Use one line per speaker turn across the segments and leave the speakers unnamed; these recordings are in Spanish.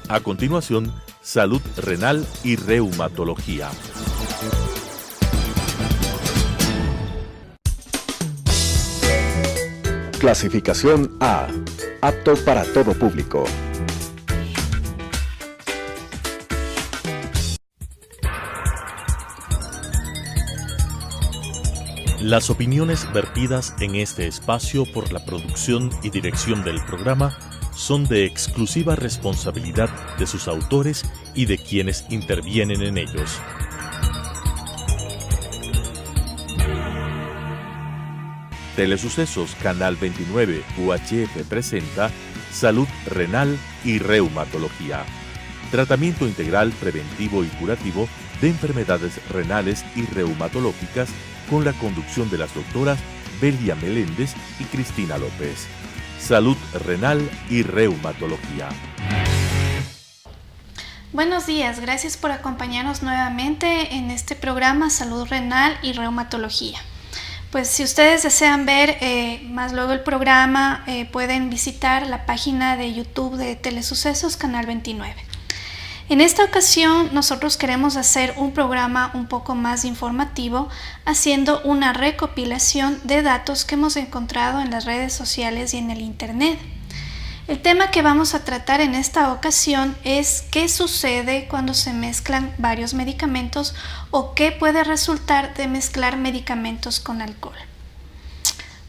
A continuación, salud renal y reumatología.
Clasificación A. Apto para todo público.
Las opiniones vertidas en este espacio por la producción y dirección del programa son de exclusiva responsabilidad de sus autores y de quienes intervienen en ellos. Telesucesos Canal 29 UHF presenta Salud Renal y Reumatología. Tratamiento integral preventivo y curativo de enfermedades renales y reumatológicas con la conducción de las doctoras Belia Meléndez y Cristina López. Salud renal y reumatología.
Buenos días, gracias por acompañarnos nuevamente en este programa Salud renal y reumatología. Pues si ustedes desean ver más luego el programa, pueden visitar la página de YouTube de Telesucesos Canal 29. En esta ocasión nosotros queremos hacer un programa un poco más informativo, haciendo una recopilación de datos que hemos encontrado en las redes sociales y en el Internet. El tema que vamos a tratar en esta ocasión es qué sucede cuando se mezclan varios medicamentos o qué puede resultar de mezclar medicamentos con alcohol.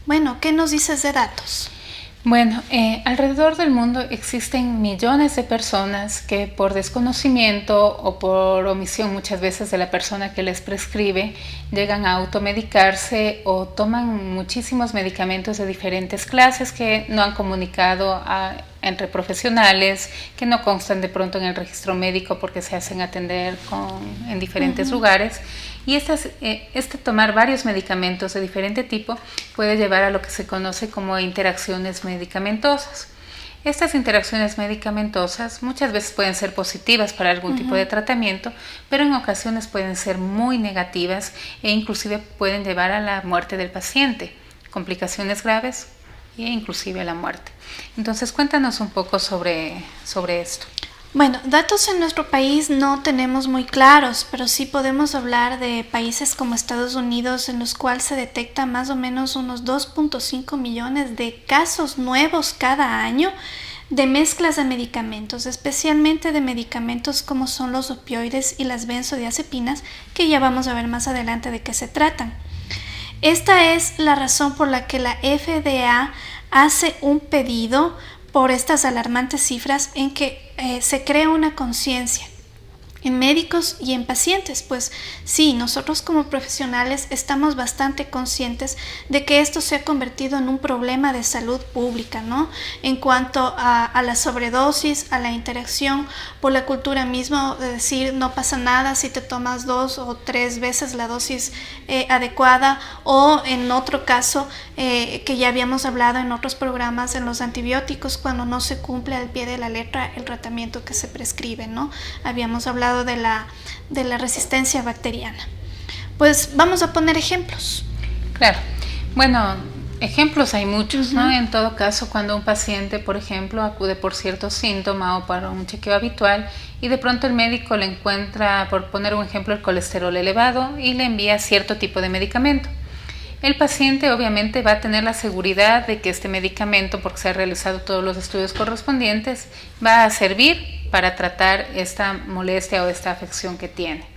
Bueno, ¿qué nos dices de datos?
Bueno, alrededor del mundo existen millones de personas que por desconocimiento o por omisión muchas veces de la persona que les prescribe llegan a automedicarse o toman muchísimos medicamentos de diferentes clases que no han comunicado entre profesionales, que no constan de pronto en el registro médico porque se hacen atender en diferentes lugares. Y este tomar varios medicamentos de diferente tipo puede llevar a lo que se conoce como interacciones medicamentosas. Estas interacciones medicamentosas muchas veces pueden ser positivas para algún tipo de tratamiento, pero en ocasiones pueden ser muy negativas e inclusive pueden llevar a la muerte del paciente, complicaciones graves e inclusive a la muerte. Entonces cuéntanos un poco sobre esto.
Bueno, datos en nuestro país no tenemos muy claros, pero sí podemos hablar de países como Estados Unidos, en los cuales se detecta más o menos unos 2.5 millones de casos nuevos cada año de mezclas de medicamentos, especialmente de medicamentos como son los opioides y las benzodiazepinas, que ya vamos a ver más adelante de qué se tratan. Esta es la razón por la que la FDA hace un pedido por estas alarmantes cifras en que se crea una conciencia en médicos y en pacientes. Pues sí, nosotros como profesionales estamos bastante conscientes de que esto se ha convertido en un problema de salud pública, ¿no? En cuanto a la sobredosis, a la interacción, por la cultura misma de decir no pasa nada si te tomas 2 o 3 veces la dosis adecuada, o en otro caso que ya habíamos hablado en otros programas, en los antibióticos, cuando no se cumple al pie de la letra el tratamiento que se prescribe, ¿no? Habíamos hablado de la resistencia bacteriana. Pues vamos a poner ejemplos.
Claro, bueno, ejemplos hay muchos, ¿no? En todo caso, cuando un paciente, por ejemplo, acude por cierto síntoma o para un chequeo habitual y de pronto el médico le encuentra, por poner un ejemplo, el colesterol elevado y le envía cierto tipo de medicamento. El paciente obviamente va a tener la seguridad de que este medicamento, porque se han realizado todos los estudios correspondientes, va a servir para tratar esta molestia o esta afección que tiene.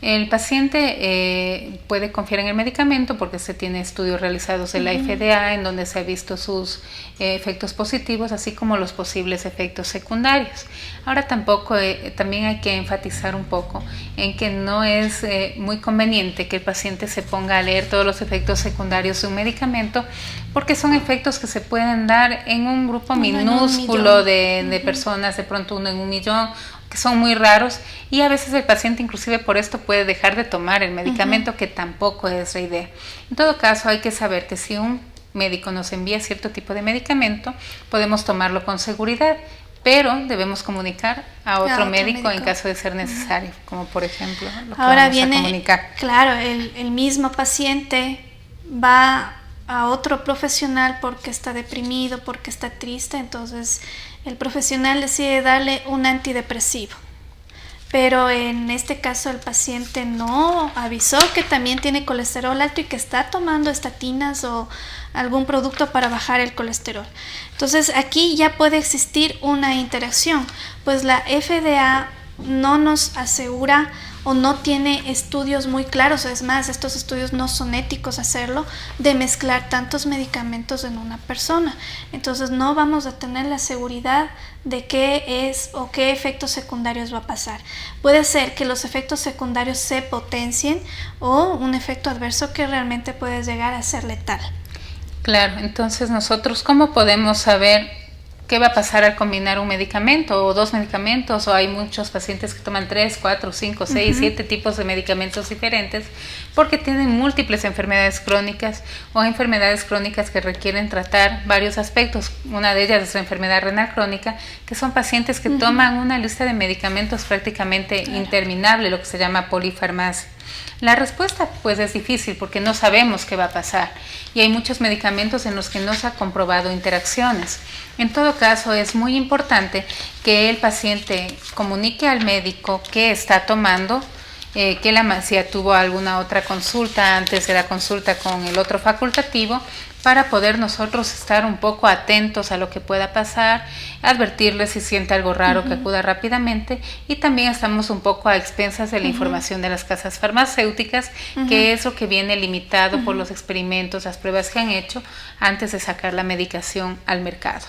El paciente puede confiar en el medicamento porque se tiene estudios realizados en la FDA en donde se ha visto sus efectos positivos, así como los posibles efectos secundarios. Ahora también hay que enfatizar un poco en que no es muy conveniente que el paciente se ponga a leer todos los efectos secundarios de un medicamento, porque son efectos que se pueden dar en un grupo minúsculo de personas, de pronto 1 en 1.000.000, que son muy raros, y a veces el paciente inclusive por esto puede dejar de tomar el medicamento, que tampoco es la idea. En todo caso, hay que saber que si un médico nos envía cierto tipo de medicamento, podemos tomarlo con seguridad, pero debemos comunicar a otro médico en caso de ser necesario, como por ejemplo lo que
ahora
vamos a comunicar.
Claro, el mismo paciente va a otro profesional porque está deprimido, porque está triste, entonces el profesional decide darle un antidepresivo. Pero en este caso el paciente no avisó que también tiene colesterol alto y que está tomando estatinas o algún producto para bajar el colesterol. Entonces aquí ya puede existir una interacción, pues la FDA no nos asegura o no tiene estudios muy claros, es más, estos estudios no son éticos hacerlo, de mezclar tantos medicamentos en una persona. Entonces no vamos a tener la seguridad de qué es o qué efectos secundarios va a pasar. Puede ser que los efectos secundarios se potencien o un efecto adverso que realmente puede llegar a ser letal.
Claro, entonces nosotros, ¿cómo podemos saber qué va a pasar al combinar un medicamento o dos medicamentos? O hay muchos pacientes que toman 3, 4, 5, 6, 7 tipos de medicamentos diferentes porque tienen múltiples enfermedades crónicas o enfermedades crónicas que requieren tratar varios aspectos. Una de ellas es la enfermedad renal crónica, que son pacientes que toman una lista de medicamentos prácticamente interminable, lo que se llama polifarmacia. La respuesta pues es difícil porque no sabemos qué va a pasar y hay muchos medicamentos en los que no se ha comprobado interacciones. En todo caso es muy importante que el paciente comunique al médico qué está tomando, si tuvo alguna otra consulta antes de la consulta con el otro facultativo, para poder nosotros estar un poco atentos a lo que pueda pasar, advertirle si siente algo raro que acuda rápidamente, y también estamos un poco a expensas de la información de las casas farmacéuticas, que es lo que viene limitado por los experimentos, las pruebas que han hecho antes de sacar la medicación al mercado.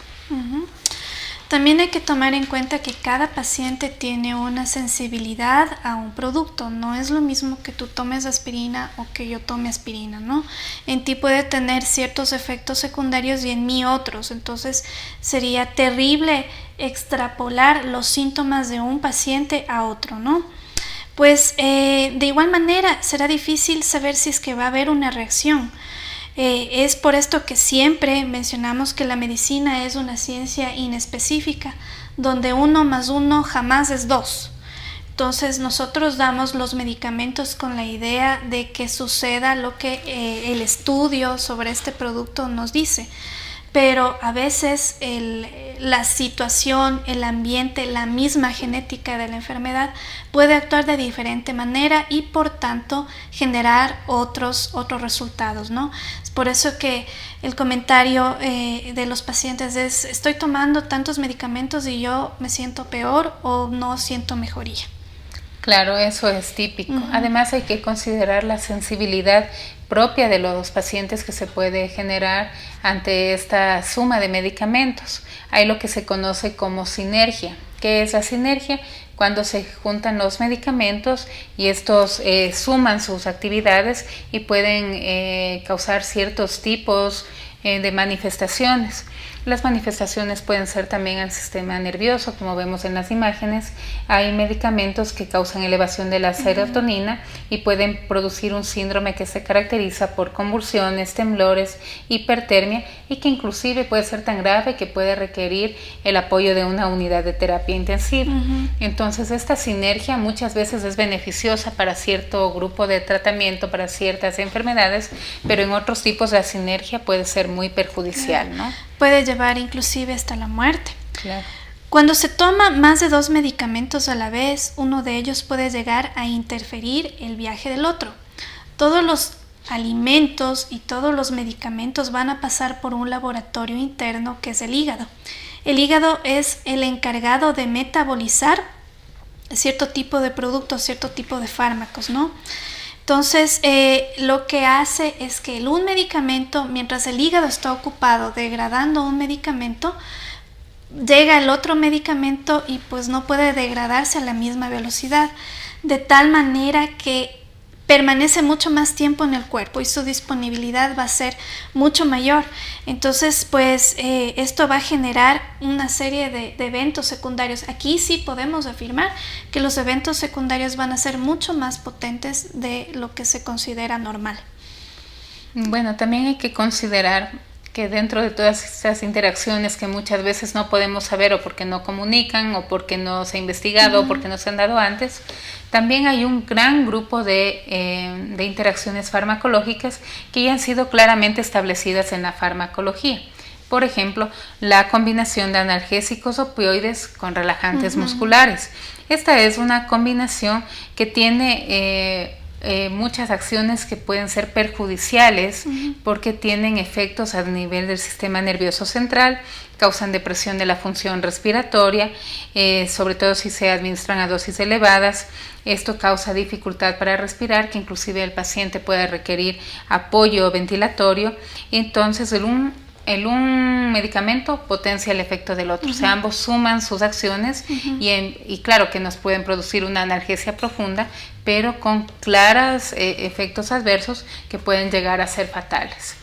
También hay que tomar en cuenta que cada paciente tiene una sensibilidad a un producto. No es lo mismo que tú tomes aspirina o que yo tome aspirina, ¿no? En ti puede tener ciertos efectos secundarios y en mí otros. Entonces sería terrible extrapolar los síntomas de un paciente a otro, ¿no? Pues de igual manera será difícil saber si es que va a haber una reacción. Es por esto que siempre mencionamos que la medicina es una ciencia inespecífica, donde 1 más 1 jamás es 2. Entonces nosotros damos los medicamentos con la idea de que suceda lo que el estudio sobre este producto nos dice. Pero a veces la situación, el ambiente, la misma genética de la enfermedad puede actuar de diferente manera y por tanto generar otros resultados, ¿no? Es por eso que el comentario de los pacientes es: estoy tomando tantos medicamentos y yo me siento peor o no siento mejoría.
Claro, eso es típico. Además hay que considerar la sensibilidad propia de los pacientes que se puede generar ante esta suma de medicamentos. Hay lo que se conoce como sinergia. ¿Qué es la sinergia? Cuando se juntan los medicamentos y estos suman sus actividades y pueden causar ciertos tipos de manifestaciones. Las manifestaciones pueden ser también al sistema nervioso, como vemos en las imágenes. Hay medicamentos que causan elevación de la serotonina y pueden producir un síndrome que se caracteriza por convulsiones, temblores, hipertermia, y que inclusive puede ser tan grave que puede requerir el apoyo de una unidad de terapia intensiva. Entonces esta sinergia muchas veces es beneficiosa para cierto grupo de tratamiento, para ciertas enfermedades, pero en otros tipos la sinergia puede ser muy perjudicial, ¿no?
Puede llevar inclusive hasta la muerte.
Claro.
Cuando se toma más de 2 medicamentos a la vez, uno de ellos puede llegar a interferir el viaje del otro. Todos los alimentos y todos los medicamentos van a pasar por un laboratorio interno que es el hígado. El hígado es el encargado de metabolizar cierto tipo de productos, cierto tipo de fármacos, ¿no? Entonces, lo que hace es que un medicamento, mientras el hígado está ocupado degradando un medicamento, llega el otro medicamento y pues no puede degradarse a la misma velocidad, de tal manera que permanece mucho más tiempo en el cuerpo y su disponibilidad va a ser mucho mayor. Entonces, pues esto va a generar una serie de eventos secundarios. Aquí sí podemos afirmar que los eventos secundarios van a ser mucho más potentes de lo que se considera normal.
Bueno, también hay que considerar que dentro de todas estas interacciones que muchas veces no podemos saber o porque no comunican o porque no se ha investigado o porque no se han dado antes, también hay un gran grupo de interacciones farmacológicas que ya han sido claramente establecidas en la farmacología. Por ejemplo, la combinación de analgésicos opioides con relajantes musculares. Esta es una combinación que tiene muchas acciones que pueden ser perjudiciales porque tienen efectos a nivel del sistema nervioso central, causan depresión de la función respiratoria, sobre todo si se administran a dosis elevadas. Esto causa dificultad para respirar, que inclusive el paciente puede requerir apoyo ventilatorio. Entonces, un medicamento potencia el efecto del otro, o sea, ambos suman sus acciones y claro que nos pueden producir una analgesia profunda, pero con claros efectos adversos que pueden llegar a ser fatales.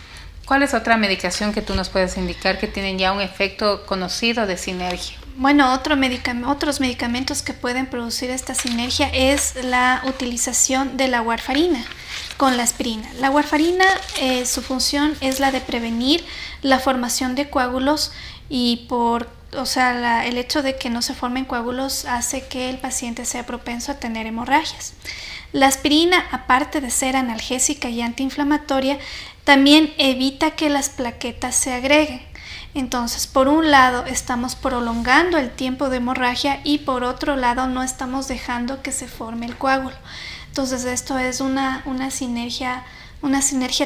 ¿Cuál es otra medicación que tú nos puedes indicar que tienen ya un efecto conocido de sinergia?
Bueno, otros medicamentos que pueden producir esta sinergia es la utilización de la warfarina con la aspirina. La warfarina, su función es la de prevenir la formación de coágulos y el hecho de que no se formen coágulos hace que el paciente sea propenso a tener hemorragias. La aspirina, aparte de ser analgésica y antiinflamatoria, también evita que las plaquetas se agreguen. Entonces, por un lado estamos prolongando el tiempo de hemorragia y por otro lado no estamos dejando que se forme el coágulo. Entonces, esto es una sinergia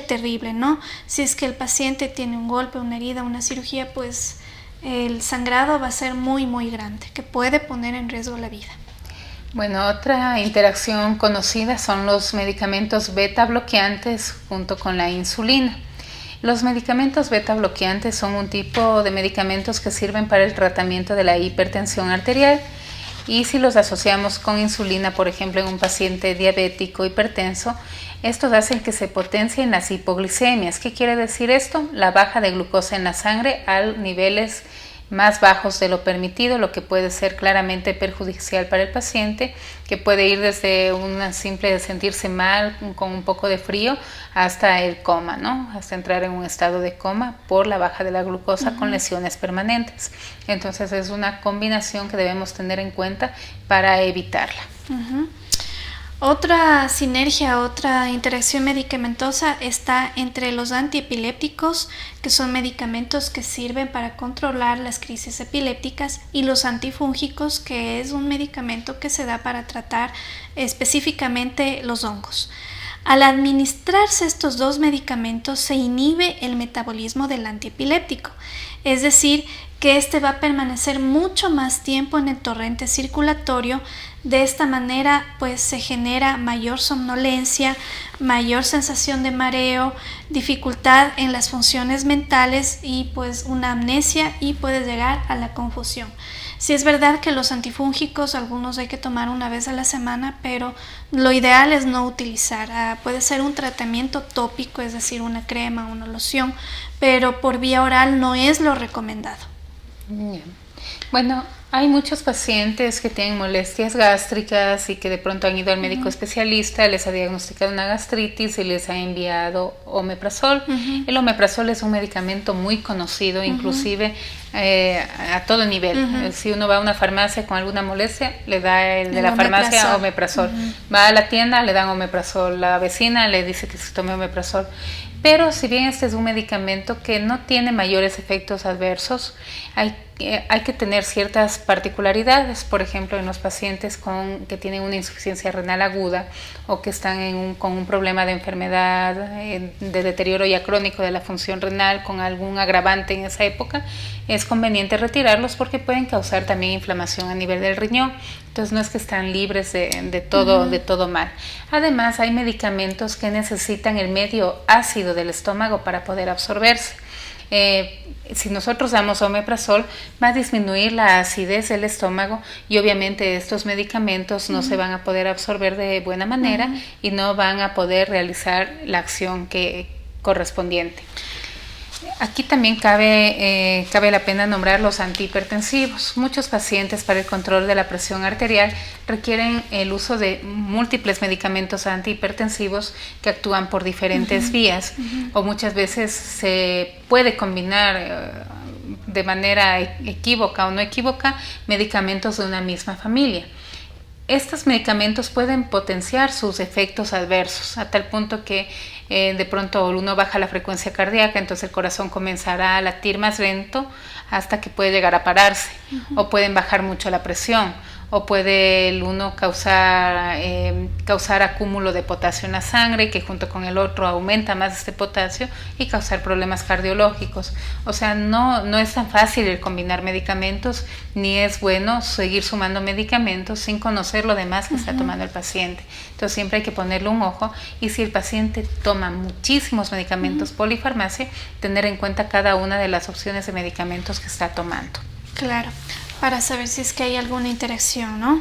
terrible, ¿no? Si es que el paciente tiene un golpe, una herida, una cirugía, pues el sangrado va a ser muy, muy grande, que puede poner en riesgo la vida.
Bueno, otra interacción conocida son los medicamentos beta bloqueantes junto con la insulina. Los medicamentos beta bloqueantes son un tipo de medicamentos que sirven para el tratamiento de la hipertensión arterial y si los asociamos con insulina, por ejemplo, en un paciente diabético hipertenso, estos hacen que se potencien las hipoglicemias. ¿Qué quiere decir esto? La baja de glucosa en la sangre a niveles más bajos de lo permitido, lo que puede ser claramente perjudicial para el paciente, que puede ir desde una simple de sentirse mal con un poco de frío hasta el coma, ¿no? Hasta entrar en un estado de coma por la baja de la glucosa con lesiones permanentes. Entonces es una combinación que debemos tener en cuenta para evitarla.
Otra sinergia, otra interacción medicamentosa está entre los antiepilépticos, que son medicamentos que sirven para controlar las crisis epilépticas, y los antifúngicos, que es un medicamento que se da para tratar específicamente los hongos. Al administrarse estos dos medicamentos se inhibe el metabolismo del antiepiléptico, es decir, que este va a permanecer mucho más tiempo en el torrente circulatorio. De esta manera, pues se genera mayor somnolencia, mayor sensación de mareo, dificultad en las funciones mentales y pues una amnesia y puede llegar a la confusión. Sí es verdad que los antifúngicos, algunos hay que tomar una vez a la semana, pero lo ideal es no utilizar. Puede ser un tratamiento tópico, es decir, una crema, una loción, pero por vía oral no es lo recomendado.
Bien. Bueno, hay muchos pacientes que tienen molestias gástricas y que de pronto han ido al médico especialista, les ha diagnosticado una gastritis y les ha enviado omeprazol. El omeprazol es un medicamento muy conocido, inclusive a todo nivel. Si uno va a una farmacia con alguna molestia, le da el de la farmacia omeprazol. Va a la tienda, le dan omeprazol. La vecina le dice que se tome omeprazol. Pero si bien este es un medicamento que no tiene mayores efectos adversos, hay que tener ciertas particularidades. Por ejemplo, en los pacientes que tienen una insuficiencia renal aguda o que están con un problema de enfermedad, de deterioro ya crónico de la función renal con algún agravante en esa época, es conveniente retirarlos porque pueden causar también inflamación a nivel del riñón. Entonces no es que están libres de todo mal. Además, hay medicamentos que necesitan el medio ácido del estómago para poder absorberse. Si nosotros damos omeprazol, va a disminuir la acidez del estómago y obviamente estos medicamentos no se van a poder absorber de buena manera y no van a poder realizar la acción correspondiente. Aquí también cabe la pena nombrar los antihipertensivos. Muchos pacientes para el control de la presión arterial requieren el uso de múltiples medicamentos antihipertensivos que actúan por diferentes vías, o muchas veces se puede combinar de manera equívoca o no equívoca medicamentos de una misma familia. Estos medicamentos pueden potenciar sus efectos adversos a tal punto que de pronto uno baja la frecuencia cardíaca, entonces el corazón comenzará a latir más lento hasta que puede llegar a pararse, o pueden bajar mucho la presión, o puede el uno causar acúmulo de potasio en la sangre, que junto con el otro aumenta más este potasio y causar problemas cardiológicos. O sea, no es tan fácil el combinar medicamentos, ni es bueno seguir sumando medicamentos sin conocer lo demás que está tomando el paciente. Entonces siempre hay que ponerle un ojo, y si el paciente toma muchísimos medicamentos polifarmacia, tener en cuenta cada una de las opciones de medicamentos que está tomando.
Claro, para saber si es que hay alguna interacción, ¿no?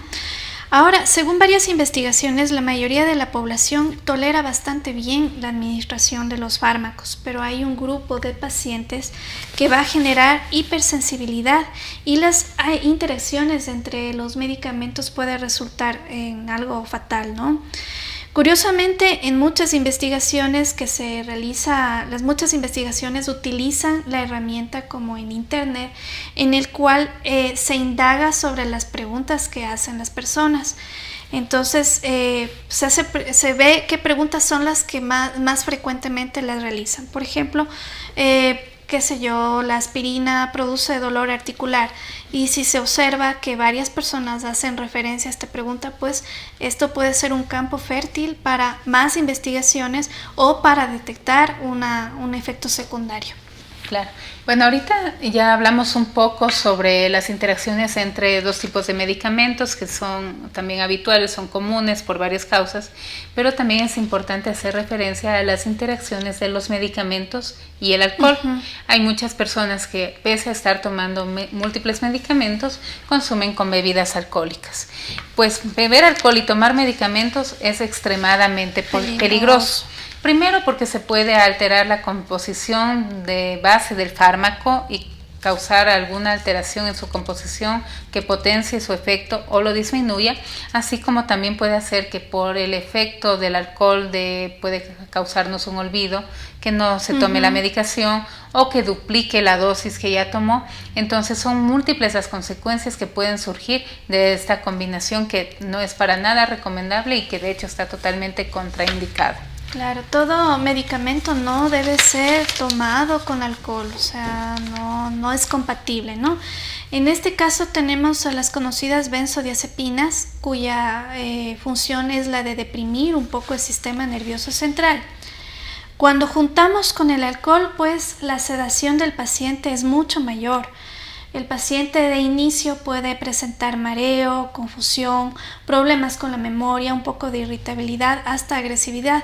Ahora, según varias investigaciones, la mayoría de la población tolera bastante bien la administración de los fármacos, pero hay un grupo de pacientes que va a generar hipersensibilidad, y las interacciones entre los medicamentos puede resultar en algo fatal, ¿no? Curiosamente, en muchas investigaciones que se realiza, muchas investigaciones utilizan la herramienta como en Internet, en el cual se indaga sobre las preguntas que hacen las personas. Entonces, se ve qué preguntas son las que más frecuentemente las realizan. Por ejemplo, qué sé yo, la aspirina produce dolor articular, y si se observa que varias personas hacen referencia a esta pregunta, pues esto puede ser un campo fértil para más investigaciones o para detectar un efecto secundario.
Claro. Bueno, ahorita ya hablamos un poco sobre las interacciones entre dos tipos de medicamentos que son también habituales, son comunes por varias causas, pero también es importante hacer referencia a las interacciones de los medicamentos y el alcohol. Hay muchas personas que, pese a estar tomando múltiples medicamentos, consumen con bebidas alcohólicas. Pues beber alcohol y tomar medicamentos es extremadamente peligroso. Primero, porque se puede alterar la composición de base del fármaco y causar alguna alteración en su composición que potencie su efecto o lo disminuya, así como también puede hacer que por el efecto del alcohol puede causarnos un olvido, que no se tome la medicación o que duplique la dosis que ya tomó. Entonces son múltiples las consecuencias que pueden surgir de esta combinación, que no es para nada recomendable y que de hecho está totalmente contraindicada.
Claro, todo medicamento no debe ser tomado con alcohol, o sea, no es compatible, ¿no? En este caso tenemos a las conocidas benzodiazepinas, cuya función es la de deprimir un poco el sistema nervioso central. Cuando juntamos con el alcohol, pues la sedación del paciente es mucho mayor. El paciente de inicio puede presentar mareo, confusión, problemas con la memoria, un poco de irritabilidad, hasta agresividad,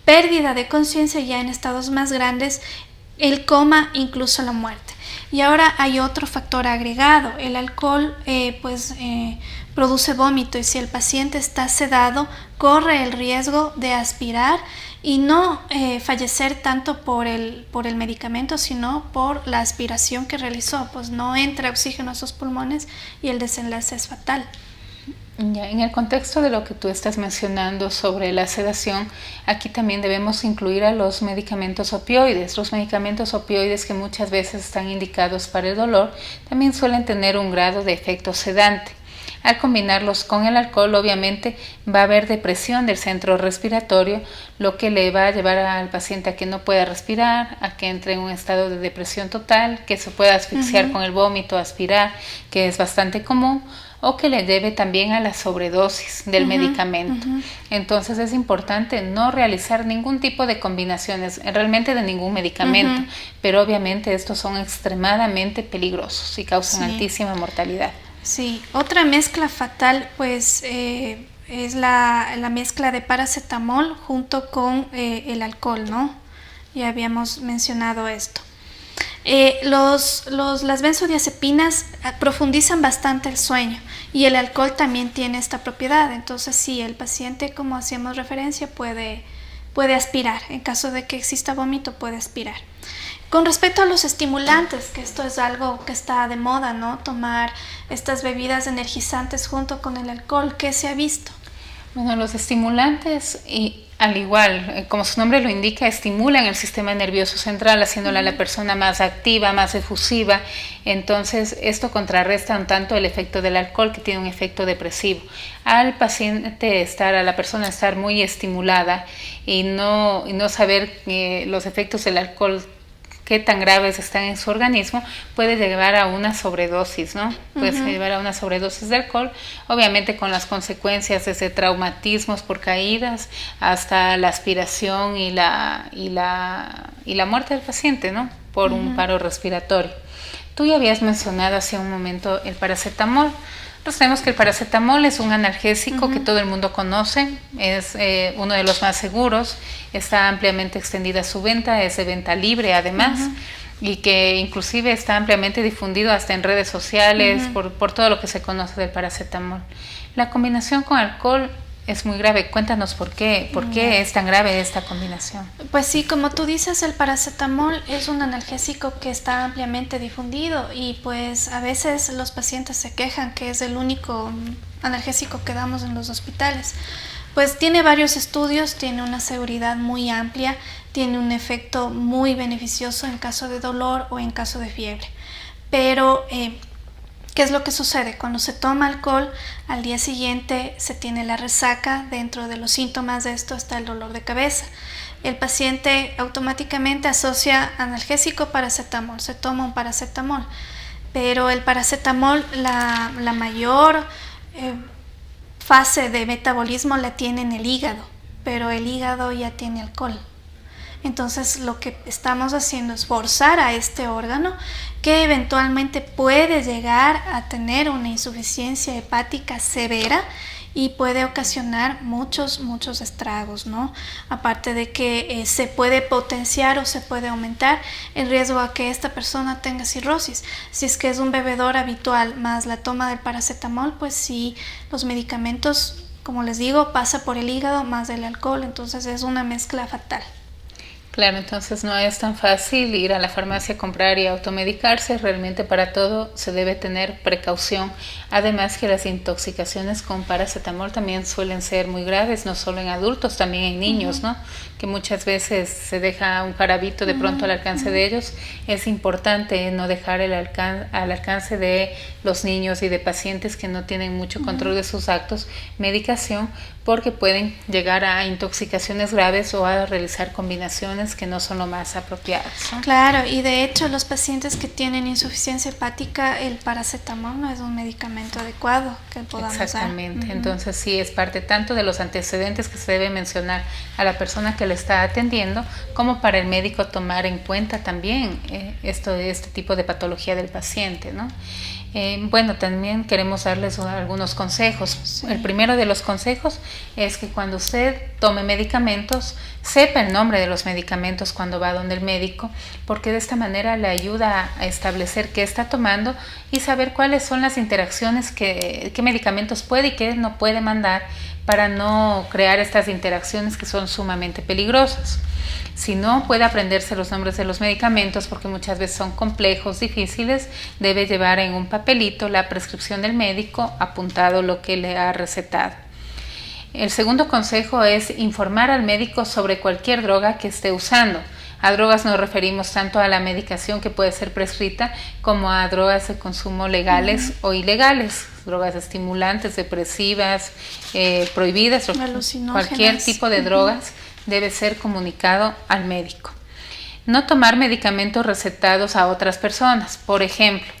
pérdida de conciencia ya en estados más grandes, el coma, incluso la muerte. Y ahora hay otro factor agregado. El alcohol produce vómito, y si el paciente está sedado, corre el riesgo de aspirar y no fallecer tanto por el medicamento, sino por la aspiración que realizó. Pues no entra oxígeno a sus pulmones y el desenlace es fatal.
Ya, en el contexto de lo que tú estás mencionando sobre la sedación, aquí también debemos incluir a los medicamentos opioides. Los medicamentos opioides, que muchas veces están indicados para el dolor, también suelen tener un grado de efecto sedante. Al combinarlos con el alcohol, obviamente va a haber depresión del centro respiratorio, lo que le va a llevar al paciente a que no pueda respirar, a que entre en un estado de depresión total, que se pueda asfixiar con el vómito, aspirar, que es bastante común, o que le debe también a la sobredosis del medicamento. Entonces es importante no realizar ningún tipo de combinaciones, realmente de ningún medicamento, pero obviamente estos son extremadamente peligrosos y causan altísima mortalidad.
Sí, otra mezcla fatal pues es la mezcla de paracetamol junto con el alcohol, ¿no? Ya habíamos mencionado esto. Las benzodiazepinas profundizan bastante el sueño, y el alcohol también tiene esta propiedad. Entonces sí, el paciente, como hacíamos referencia, puede aspirar. En caso de que exista vómito, puede aspirar. Con respecto a los estimulantes, que esto es algo que está de moda, ¿no? Tomar estas bebidas energizantes junto con el alcohol, ¿qué se ha visto?
Bueno, los estimulantes, y al igual, como su nombre lo indica, estimulan el sistema nervioso central, haciéndola a la persona más activa, más efusiva. Entonces, esto contrarresta un tanto el efecto del alcohol, que tiene un efecto depresivo. Al paciente a la persona estar muy estimulada y no saber los efectos del alcohol, qué tan graves están en su organismo, puede llevar a una sobredosis, ¿no? Puede llevar a una sobredosis de alcohol, obviamente con las consecuencias desde traumatismos por caídas hasta la aspiración y la muerte del paciente, ¿no? Por un paro respiratorio. Tú ya habías mencionado hace un momento el paracetamol. Nosotros sabemos que el paracetamol es un analgésico que todo el mundo conoce, es uno de los más seguros, está ampliamente extendida su venta, es de venta libre además, y que inclusive está ampliamente difundido hasta en redes sociales por todo lo que se conoce del paracetamol. La combinación con alcohol es muy grave. Cuéntanos por qué es tan grave esta combinación.
Pues sí, como tú dices, el paracetamol es un analgésico que está ampliamente difundido y pues a veces los pacientes se quejan que es el único analgésico que damos en los hospitales. Pues tiene varios estudios, tiene una seguridad muy amplia, tiene un efecto muy beneficioso en caso de dolor o en caso de fiebre. Pero ¿qué es lo que sucede? Cuando se toma alcohol, al día siguiente se tiene la resaca. Dentro de los síntomas de esto está el dolor de cabeza. El paciente automáticamente asocia analgésico paracetamol, se toma un paracetamol. Pero el paracetamol, la mayor fase de metabolismo la tiene en el hígado, pero el hígado ya tiene alcohol. Entonces lo que estamos haciendo es forzar a este órgano que eventualmente puede llegar a tener una insuficiencia hepática severa y puede ocasionar muchos estragos, ¿no? Aparte de que se puede potenciar o se puede aumentar el riesgo a que esta persona tenga cirrosis. Si es que es un bebedor habitual más la toma del paracetamol, pues sí, los medicamentos, como les digo, pasa por el hígado más el alcohol, entonces es una mezcla fatal.
Claro, entonces no es tan fácil ir a la farmacia a comprar y automedicarse. Realmente para todo se debe tener precaución. Además que las intoxicaciones con paracetamol también suelen ser muy graves, no solo en adultos, también en niños, ¿no? Que muchas veces se deja un jarabito de pronto al alcance de ellos. Es importante no dejar al alcance de los niños y de pacientes que no tienen mucho control de sus actos medicación, porque pueden llegar a intoxicaciones graves o a realizar combinaciones que no son lo más apropiadas, ¿no?
Claro, y de hecho los pacientes que tienen insuficiencia hepática, el paracetamol no es un medicamento adecuado que podamos dar.
Exactamente, entonces sí es parte tanto de los antecedentes que se debe mencionar a la persona que le está atendiendo, como para el médico tomar en cuenta también este tipo de patología del paciente, ¿no? Bueno, también queremos darles algunos consejos. Sí. El primero de los consejos es que cuando usted tome medicamentos, sepa el nombre de los medicamentos cuando va donde el médico, porque de esta manera le ayuda a establecer qué está tomando y saber cuáles son las interacciones, qué medicamentos puede y qué no puede mandar, para no crear estas interacciones que son sumamente peligrosas. Si no puede aprenderse los nombres de los medicamentos, porque muchas veces son complejos, difíciles, debe llevar en un papelito la prescripción del médico, apuntado lo que le ha recetado. El segundo consejo es informar al médico sobre cualquier droga que esté usando. A drogas nos referimos tanto a la medicación que puede ser prescrita como a drogas de consumo legales o ilegales, drogas estimulantes, depresivas, prohibidas, cualquier tipo de drogas debe ser comunicado al médico. No tomar medicamentos recetados a otras personas. Por ejemplo,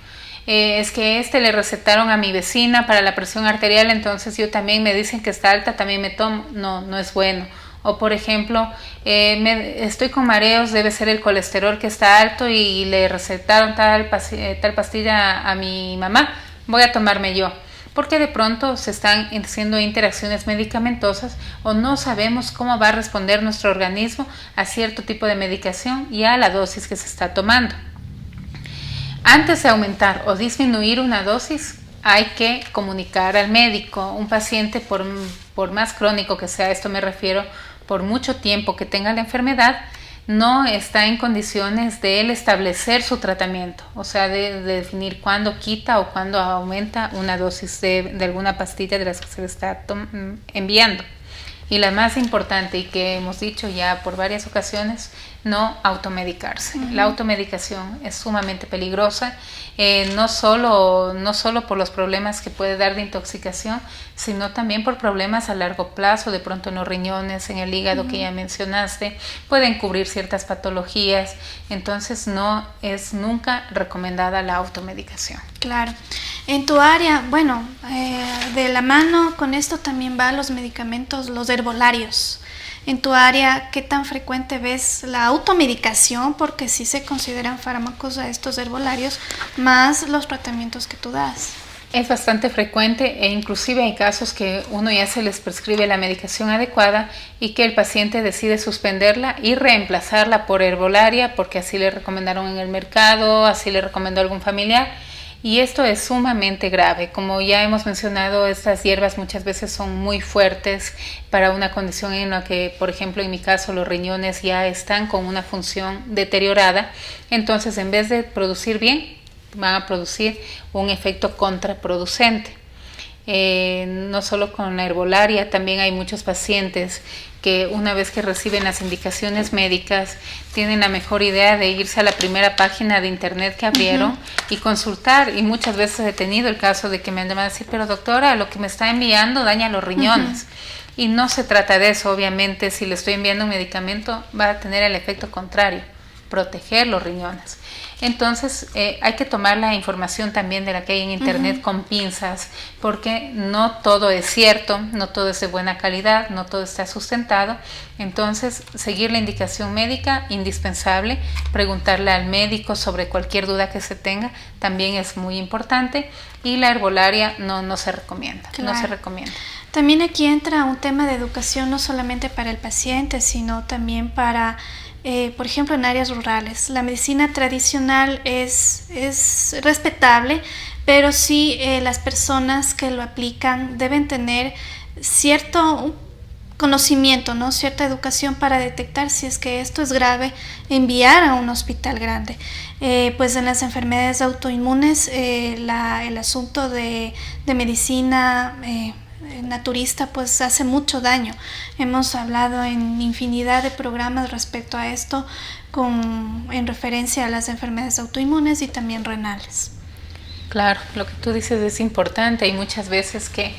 es que le recetaron a mi vecina para la presión arterial, entonces yo también me dicen que está alta, también me tomo. No es bueno. O por ejemplo, estoy con mareos, debe ser el colesterol que está alto y le recetaron tal pastilla a mi mamá, voy a tomarme yo. Porque de pronto se están haciendo interacciones medicamentosas o no sabemos cómo va a responder nuestro organismo a cierto tipo de medicación y a la dosis que se está tomando. Antes de aumentar o disminuir una dosis, hay que comunicar al médico. Un paciente, por más crónico que sea, esto me refiero, por mucho tiempo que tenga la enfermedad, no está en condiciones de él establecer su tratamiento, o sea, de definir cuándo quita o cuándo aumenta una dosis de alguna pastilla de las que se le está enviando. Y la más importante, y que hemos dicho ya por varias ocasiones, no automedicarse. La automedicación es sumamente peligrosa, no solo por los problemas que puede dar de intoxicación, sino también por problemas a largo plazo, de pronto en los riñones, en el hígado que ya mencionaste, pueden cubrir ciertas patologías, entonces no es nunca recomendada la automedicación.
Claro. En tu área, bueno, de la mano con esto también van los medicamentos, los herbolarios. En tu área, ¿qué tan frecuente ves la automedicación? Porque sí se consideran fármacos a estos herbolarios, más los tratamientos que tú das.
Es bastante frecuente e inclusive hay casos que uno ya se les prescribe la medicación adecuada y que el paciente decide suspenderla y reemplazarla por herbolaria porque así le recomendaron en el mercado, así le recomendó algún familiar. Y esto es sumamente grave. Como ya hemos mencionado, estas hierbas muchas veces son muy fuertes para una condición en la que, por ejemplo, en mi caso, los riñones ya están con una función deteriorada. Entonces, en vez de producir bien, van a producir un efecto contraproducente. No solo con la herbolaria, también hay muchos pacientes que una vez que reciben las indicaciones médicas tienen la mejor idea de irse a la primera página de internet que abrieron y consultar, y muchas veces he tenido el caso de que me han llamado a decir, pero doctora, lo que me está enviando daña los riñones. Y no se trata de eso. Obviamente, si le estoy enviando un medicamento va a tener el efecto contrario, proteger los riñones. Entonces hay que tomar la información también de la que hay en internet con pinzas, porque no todo es cierto, no todo es de buena calidad, no todo está sustentado. Entonces seguir la indicación médica, indispensable, preguntarle al médico sobre cualquier duda que se tenga, también es muy importante, y la herbolaria no se recomienda, claro. No se recomienda.
También aquí entra un tema de educación no solamente para el paciente, sino también para por ejemplo, en áreas rurales. La medicina tradicional es respetable, pero sí las personas que lo aplican deben tener cierto conocimiento, ¿no? Cierta educación para detectar si es que esto es grave, enviar a un hospital grande. Pues en las enfermedades autoinmunes el asunto de medicina naturista pues hace mucho daño. Hemos hablado en infinidad de programas respecto a esto en referencia a las enfermedades autoinmunes y también renales.
Claro, lo que tú dices es importante. Hay muchas veces que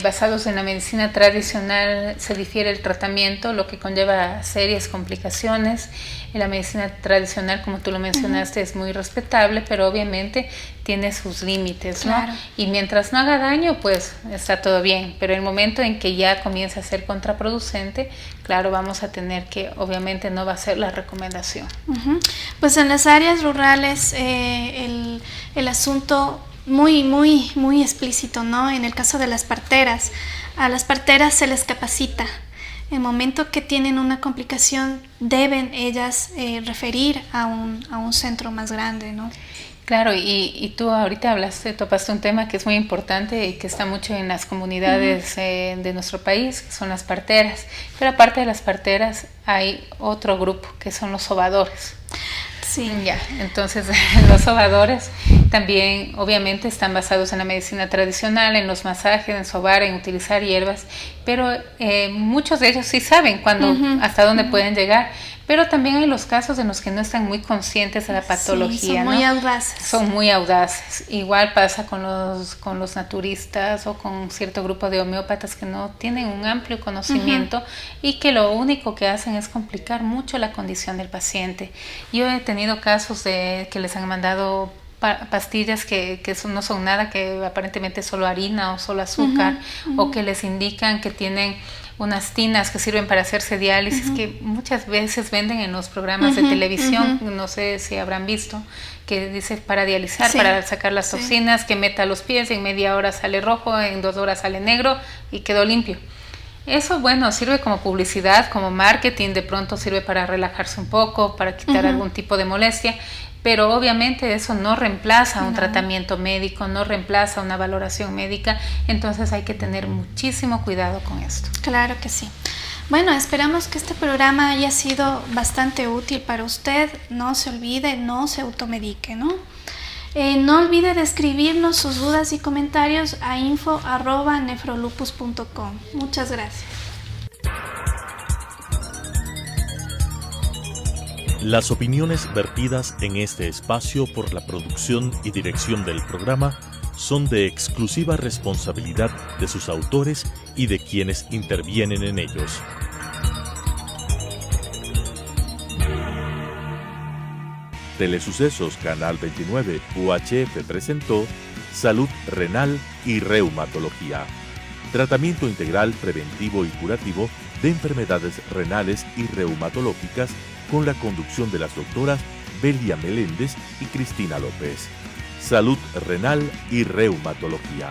basados en la medicina tradicional se difiere el tratamiento, lo que conlleva serias complicaciones. En la medicina tradicional, como tú lo mencionaste, es muy respetable, pero obviamente tiene sus límites, ¿no? Claro. Y mientras no haga daño, pues está todo bien, pero el momento en que ya comienza a ser contraproducente, claro, vamos a tener que, obviamente no va a ser la recomendación.
Pues en las áreas rurales el asunto muy explícito, ¿no? En el caso de las parteras, a las parteras se les capacita. En el momento que tienen una complicación, deben ellas referir a un centro más grande, ¿no?
Claro, y tú ahorita topaste un tema que es muy importante y que está mucho en las comunidades de nuestro país, que son las parteras. Pero aparte de las parteras hay otro grupo, que son los sobadores.
Sí.
Ya, entonces los sobadores también obviamente están basados en la medicina tradicional, en los masajes, en sobar, en utilizar hierbas, pero muchos de ellos sí saben hasta dónde pueden llegar, pero también hay los casos en los que no están muy conscientes de la patología.
Sí, son muy audaces.
Son muy audaces. Igual pasa con los naturistas o con cierto grupo de homeópatas que no tienen un amplio conocimiento y que lo único que hacen es complicar mucho la condición del paciente. Yo he tenido casos de que les han mandado pastillas que no son nada, que aparentemente es solo harina o solo azúcar, o que les indican que tienen unas tinas que sirven para hacerse diálisis, que muchas veces venden en los programas de televisión, no sé si habrán visto, que dice para dializar, para sacar las toxinas, que meta los pies, en media hora sale rojo, en 2 horas sale negro y quedó limpio. Eso, bueno, sirve como publicidad, como marketing, de pronto sirve para relajarse un poco, para quitar algún tipo de molestia, pero obviamente eso no reemplaza un tratamiento médico, no reemplaza una valoración médica, entonces hay que tener muchísimo cuidado con esto.
Claro que sí. Bueno, esperamos que este programa haya sido bastante útil para usted. No se olvide, no se automedique, ¿no? No olvide de escribirnos sus dudas y comentarios a info@nefrolupus.com. Muchas gracias.
Las opiniones vertidas en este espacio por la producción y dirección del programa son de exclusiva responsabilidad de sus autores y de quienes intervienen en ellos. Telesucesos Canal 29 UHF presentó Salud Renal y Reumatología. Tratamiento integral preventivo y curativo de enfermedades renales y reumatológicas con la conducción de las doctoras Belia Meléndez y Cristina López. Salud Renal y Reumatología.